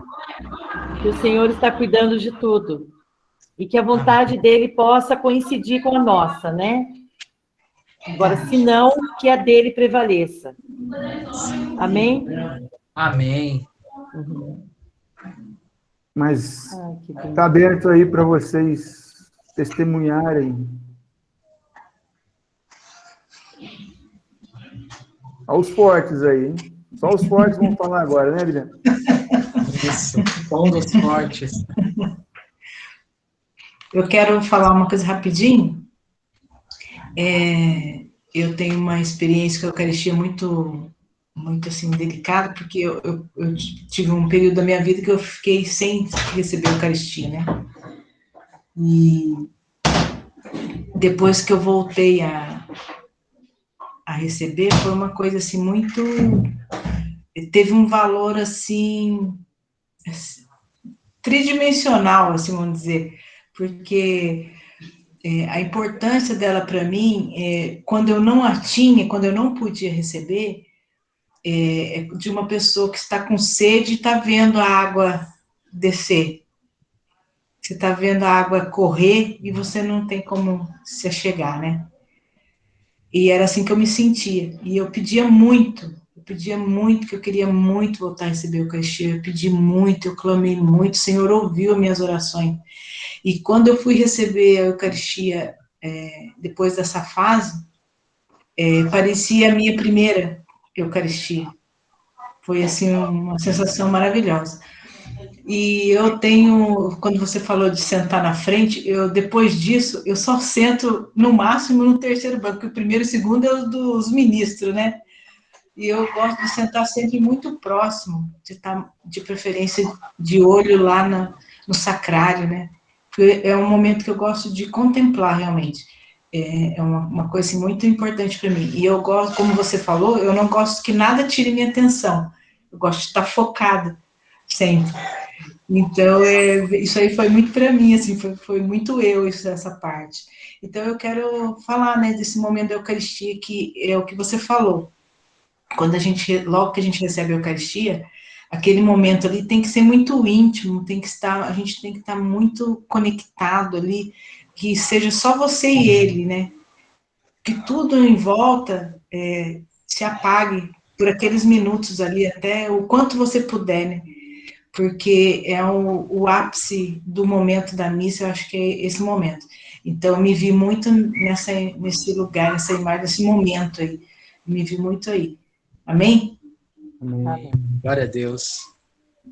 Speaker 4: Que o Senhor está cuidando de tudo. E que a vontade dele possa coincidir com a nossa, né? Agora, se não, que a dele prevaleça. Amém?
Speaker 2: Amém.
Speaker 1: Mas está aberto aí para vocês testemunharem. Aos fortes aí, hein? Só os fortes vão falar agora, né, Adriano?
Speaker 2: Isso, pão dos fortes.
Speaker 3: Eu quero falar uma coisa rapidinho. Eu tenho uma experiência com a Eucaristia muito assim, delicada, porque eu tive um período da minha vida que eu fiquei sem receber a Eucaristia, né? E depois que eu voltei a receber, foi uma coisa assim muito... Teve um valor assim tridimensional, assim, vamos dizer, porque a importância dela para mim, quando eu não a tinha, quando eu não podia receber, de uma pessoa que está com sede e está vendo a água descer. Você está vendo a água correr e você não tem como se achegar, né? E era assim que eu me sentia. E eu pedia muito, que eu queria muito voltar a receber a Eucaristia. Eu pedi muito, eu clamei muito, o Senhor ouviu as minhas orações. E quando eu fui receber a Eucaristia, depois dessa fase, parecia a minha primeira Eucaristia. Foi, assim, uma sensação maravilhosa. E eu tenho, quando você falou de sentar na frente, depois disso, eu só sento, no máximo, no terceiro banco, porque o primeiro e o segundo é o dos ministros, né? E eu gosto de sentar sempre muito próximo, de estar, de preferência, de olho lá no sacrário, né? Porque é um momento que eu gosto de contemplar, realmente. É uma coisa assim, muito importante para mim. E eu gosto, como você falou, eu não gosto que nada tire minha atenção. Eu gosto de estar focada sempre. Então, isso aí foi muito para mim, assim, foi muito essa parte. Então, eu quero falar, né, desse momento da Eucaristia, que é o que você falou. Logo que a gente recebe a Eucaristia, aquele momento ali tem que ser muito íntimo, a gente tem que estar muito conectado ali, que seja só você e ele, né? Que tudo em volta se apague por aqueles minutos ali, até o quanto você puder, né? Porque é o ápice do momento da missa, eu acho que é esse momento. Então, eu me vi muito nesse lugar, nessa imagem, nesse momento aí. Me vi muito aí. Amém?
Speaker 1: Amém.
Speaker 2: Glória a Deus.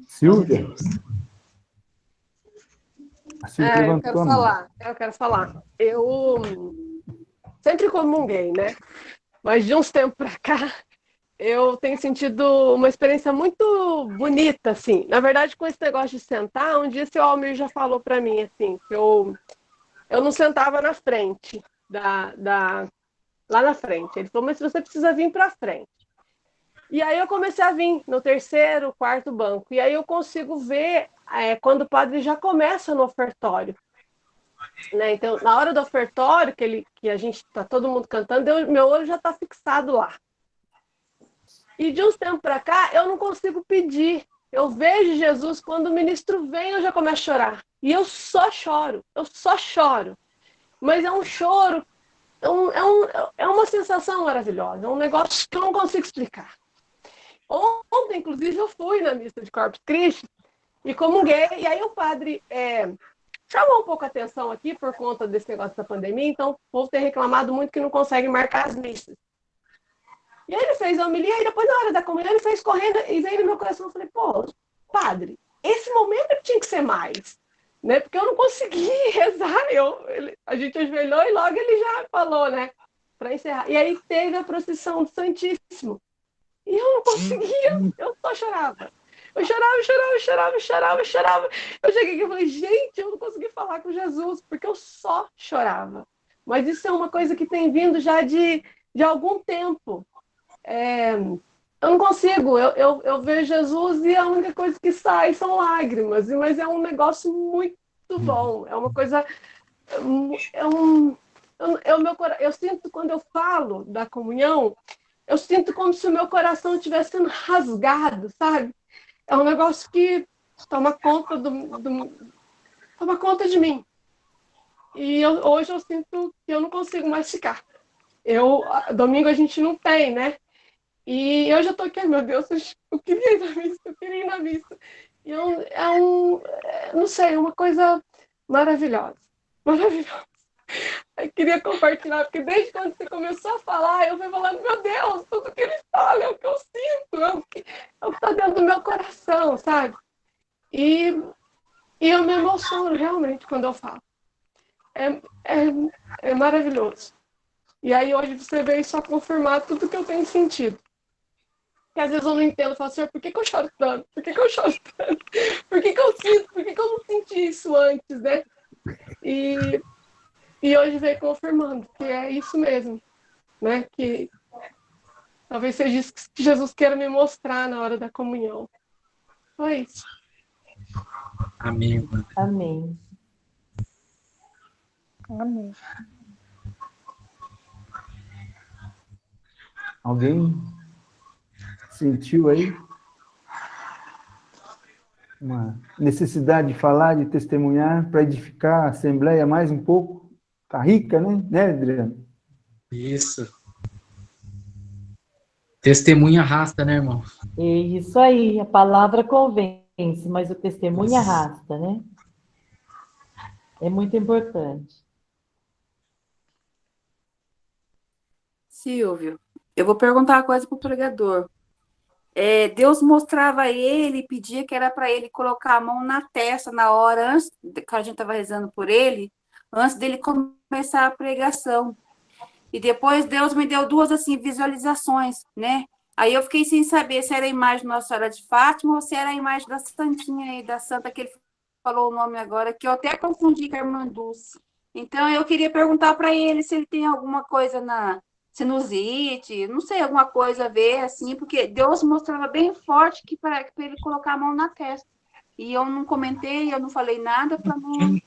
Speaker 1: Silvia? A Silvia levantou a mão.
Speaker 5: Eu quero falar. Eu sempre comunguei, né? Mas de uns tempos para cá, eu tenho sentido uma experiência muito bonita, assim. Na verdade, com esse negócio de sentar, um dia o seu Almir já falou para mim, assim, que eu não sentava na frente, lá na frente. Ele falou, mas você precisa vir para frente. E aí eu comecei a vir no terceiro, quarto banco. E aí eu consigo ver quando o padre já começa no ofertório. Né? Então, na hora do ofertório, que a gente está todo mundo cantando, meu olho já está fixado lá. E de uns tempos para cá, eu não consigo pedir. Eu vejo Jesus, quando o ministro vem, eu já começo a chorar. E eu só choro. Mas é um choro, é uma sensação maravilhosa, é um negócio que eu não consigo explicar. Ontem, inclusive, eu fui na missa de Corpus Christi e comunguei, e aí o padre chamou um pouco a atenção aqui por conta desse negócio da pandemia, então o povo tem reclamado muito que não consegue marcar as missas. E aí ele fez a homilia, e depois na hora da comunhão ele fez correndo, e veio no meu coração, eu falei, pô, padre, esse momento é que tinha que ser mais, né? Porque eu não consegui rezar, a gente ajoelhou e logo ele já falou, né, para encerrar. E aí teve a procissão do Santíssimo. E eu não conseguia, eu só chorava. Eu chorava. Eu cheguei aqui e falei, gente, eu não consegui falar com Jesus, porque eu só chorava. Mas isso é uma coisa que tem vindo já de algum tempo. Eu não consigo, eu vejo Jesus e a única coisa que sai são lágrimas, mas é um negócio muito bom, é uma coisa... Eu sinto, quando eu falo da comunhão, eu sinto como se o meu coração estivesse sendo rasgado, sabe? É um negócio que toma conta toma conta de mim. E hoje eu sinto que eu não consigo mais ficar. Domingo a gente não tem, né? E eu já tô aqui, meu Deus, eu queria ir na missa. E não sei, é uma coisa maravilhosa. Eu queria compartilhar, porque desde quando você começou a falar, eu fui falando, meu Deus, tudo que ele fala é o que eu sinto, é o que está dentro do meu coração, sabe? E eu me emociono realmente quando eu falo. É maravilhoso. E aí hoje você veio só confirmar tudo que eu tenho sentido. Que às vezes eu não entendo, eu falo, Senhor, por que eu choro tanto? Por que eu choro tanto? Por que eu sinto? Por que eu não senti isso antes, né? E E hoje veio confirmando que é isso mesmo, né? Que talvez seja isso que Jesus queira me mostrar na hora da comunhão. Foi isso.
Speaker 2: Amém, mano.
Speaker 4: Amém.
Speaker 6: Amém.
Speaker 1: Alguém sentiu aí uma necessidade de falar, de testemunhar, para edificar a Assembleia mais um pouco? Tá rica, né, Adriano?
Speaker 2: Isso. Testemunha arrasta, né, irmão?
Speaker 4: É isso aí, a palavra convence, mas o testemunho arrasta, né? É muito importante.
Speaker 7: Silvio, eu vou perguntar uma coisa para o pregador. Deus mostrava a ele e pedia que era para ele colocar a mão na testa na hora, antes que a gente estava rezando por ele, antes dele começar a pregação. E depois Deus me deu duas assim visualizações, né? Aí eu fiquei sem saber se era a imagem de Nossa Senhora de Fátima ou se era a imagem da Santinha aí, da Santa, que ele falou o nome agora, que eu até confundi com a Irmã Dulce. Então eu queria perguntar para ele se ele tem alguma coisa na sinusite, não sei, alguma coisa a ver, assim, porque Deus mostrava bem forte que para ele colocar a mão na testa. E eu não comentei, eu não falei nada para não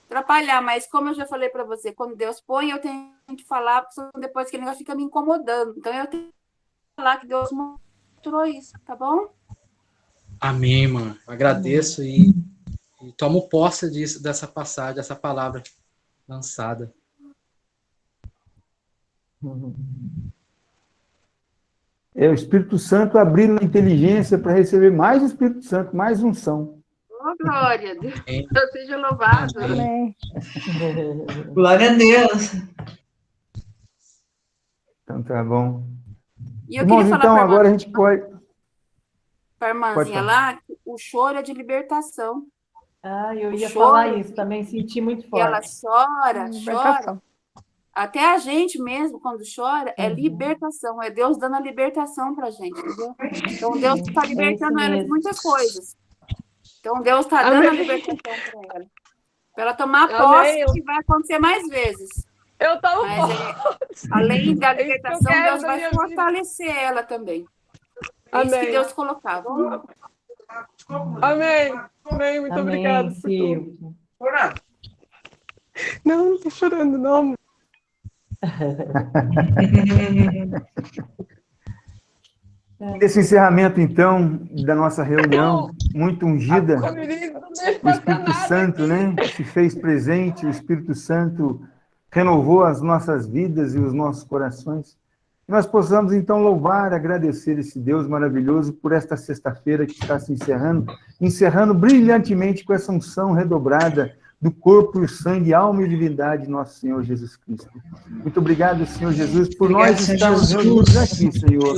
Speaker 7: atrapalhar, mas como eu já falei para você, quando Deus põe, eu tenho que falar, porque depois que ele negócio fica me incomodando. Então eu tenho que falar que Deus mostrou isso, tá bom?
Speaker 2: Amém, mano. Agradeço e tomo posse dessa passagem, dessa palavra lançada.
Speaker 1: É o Espírito Santo abrindo a inteligência para receber mais Espírito Santo, mais unção.
Speaker 7: Oh, glória, Deus seja louvado.
Speaker 6: Amém.
Speaker 3: Glória a Deus.
Speaker 1: Então tá bom.
Speaker 7: E eu
Speaker 1: Irmãos,
Speaker 7: queria falar
Speaker 1: então
Speaker 7: pra
Speaker 1: agora a gente pode...
Speaker 7: para a irmãzinha lá, que o choro é de libertação.
Speaker 4: Ah, eu ia
Speaker 7: choro,
Speaker 4: falar isso, também senti muito
Speaker 7: E ela
Speaker 4: forte.
Speaker 7: chora.
Speaker 6: Libertação.
Speaker 7: Até a gente mesmo, quando chora, é libertação. É Deus dando a libertação para a gente, entendeu? Então, Deus está libertando ela de muitas coisas. Então, Deus está dando a libertação para ela. Para ela tomar posse, que vai acontecer mais vezes.
Speaker 5: Eu tomo
Speaker 7: Mas, além da libertação, Deus vai fortalecer ela também. É isso que Deus colocava.
Speaker 5: Amém. Amém. Muito obrigada.
Speaker 4: Silvio.
Speaker 5: Não estou chorando, não.
Speaker 1: Nesse encerramento, então, da nossa reunião, muito ungida, o Espírito Santo, né, se fez presente, o Espírito Santo renovou as nossas vidas e os nossos corações. Que nós possamos, então, louvar, agradecer esse Deus maravilhoso por esta sexta-feira que está se encerrando brilhantemente com essa unção redobrada do corpo, sangue, alma e divindade de nosso Senhor Jesus Cristo. Muito obrigado, Senhor Jesus, por nós estarmos reunidos aqui, Senhor.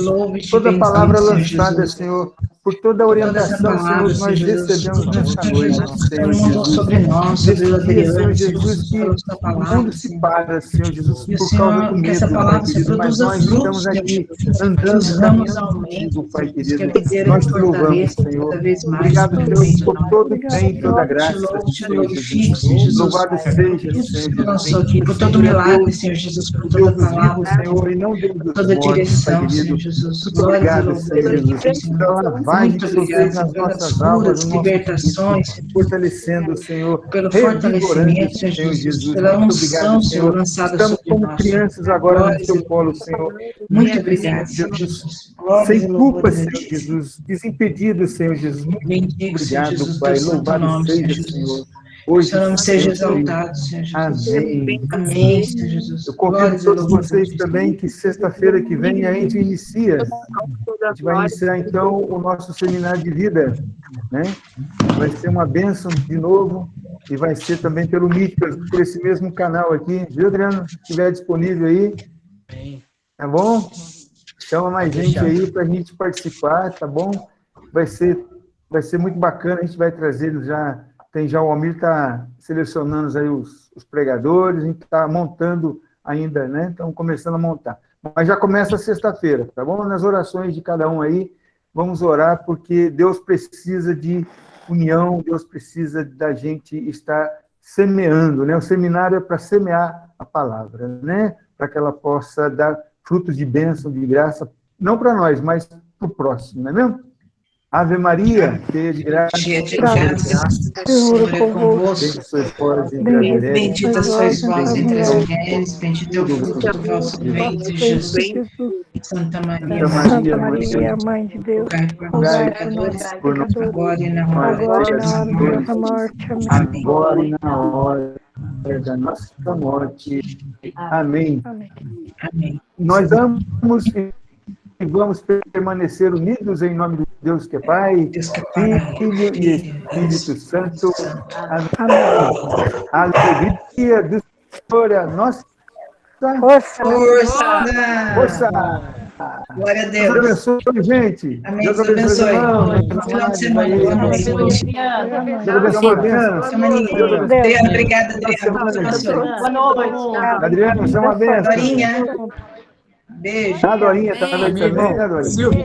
Speaker 1: Toda a palavra lançada, Senhor, por toda a orientação, Senhor, nós recebemos nesta noite, Senhor Jesus. Nesse dia, Senhor Jesus, que o mundo se para, Senhor Jesus, por causa do medo, Pai querido, mas nós estamos aqui andando, caminhando contigo, Pai querido. Nós te louvamos, Senhor. Obrigado, Senhor, por todo o bem, toda a graça, Senhor Jesus. Louvado seja, Senhor Jesus,
Speaker 3: por todo milagre, Senhor Jesus, por toda palavra,
Speaker 1: Senhor, e não Deus dos
Speaker 3: toda
Speaker 1: mortos,
Speaker 3: direção,
Speaker 1: Pai
Speaker 3: Senhor
Speaker 1: querido.
Speaker 3: Jesus.
Speaker 1: Muito obrigado, Senhor Jesus, pela lavagem
Speaker 3: Muito
Speaker 1: que tu fez nas
Speaker 3: obrigado pelas
Speaker 1: nossas almas,
Speaker 3: curas,
Speaker 1: no nosso
Speaker 3: libertações,
Speaker 1: espírito, fortalecendo, Senhor,
Speaker 3: pelo
Speaker 1: revigorando,
Speaker 3: fortalecimento, Senhor Jesus, pela
Speaker 1: Muito
Speaker 3: unção,
Speaker 1: obrigado,
Speaker 3: Senhor,
Speaker 1: Senhor.
Speaker 3: lançada
Speaker 1: Estamos
Speaker 3: sobre
Speaker 1: como
Speaker 3: nós.
Speaker 1: crianças agora no
Speaker 3: Glórias
Speaker 1: teu
Speaker 3: e
Speaker 1: colo, Senhor.
Speaker 3: Muito obrigado, Senhor Jesus. Glórias
Speaker 1: Sem
Speaker 3: e
Speaker 1: culpa,
Speaker 3: louvores a
Speaker 1: Senhor
Speaker 3: ti.
Speaker 1: Jesus, desimpedido, Senhor Jesus. Muito
Speaker 3: Bendigo, Senhor
Speaker 1: obrigado,
Speaker 3: Jesus,
Speaker 1: Pai.
Speaker 3: teu santo
Speaker 1: Louvado
Speaker 3: nome, Senhor
Speaker 1: seja,
Speaker 3: Jesus.
Speaker 1: Senhor. Hoje,
Speaker 3: Seu nome seja
Speaker 1: sempre.
Speaker 3: exaltado, Senhor Jesus.
Speaker 1: Amém.
Speaker 3: Amém, Senhor Jesus.
Speaker 1: Eu convido
Speaker 3: Glórias e
Speaker 1: todos
Speaker 3: louvores a
Speaker 1: vocês
Speaker 3: ti.
Speaker 1: também que sexta-feira que vem a gente inicia. A gente vai iniciar, então, o nosso seminário de vida, né? Vai ser uma bênção de novo e vai ser também pelo Meet, por esse mesmo canal aqui. Viu, Adriano? Se estiver disponível aí, tá bom? Chama mais gente aí para a gente participar, tá bom? Vai ser muito bacana, a gente vai trazer já... Tem já o Almir está selecionando aí os pregadores, a gente está montando ainda, né? Estamos começando a montar. Mas já começa sexta-feira, tá bom? Nas orações de cada um aí, vamos orar, porque Deus precisa de união, Deus precisa da gente estar semeando, né? O seminário é para semear a palavra, né? Para que ela possa dar frutos de bênção, de graça, não para nós, mas para o próximo, não é mesmo? Ave Maria, cheia de graça,
Speaker 7: o Senhor é convosco.
Speaker 3: Bendita sois vós entre as mulheres, bendito é o fruto do vosso ventre, Jesus. Santa Maria,
Speaker 6: Mãe de Deus,
Speaker 3: rogai por nós, agora e na hora
Speaker 6: agora na hora da nossa morte. Amém.
Speaker 1: agora e na hora da nossa morte. Amém.
Speaker 3: Amém.
Speaker 1: Nós vamos e vamos permanecer unidos em nome de Deus que é Pai, Filho e Espírito Santo. Amém. A alegria do Senhor é a nossa força.
Speaker 3: Glória a
Speaker 1: Deus abençoe, gente.
Speaker 3: Amém. Deus abençoe. Final de semana. Boa noite.
Speaker 1: Deus abençoe, Adriana.
Speaker 3: Obrigada, Adriana.
Speaker 4: Boa noite.
Speaker 1: Adriana, você é uma benção.
Speaker 3: Dorinha. Beijo.
Speaker 1: A Dorinha também, né, Dorinha?
Speaker 2: Silvio,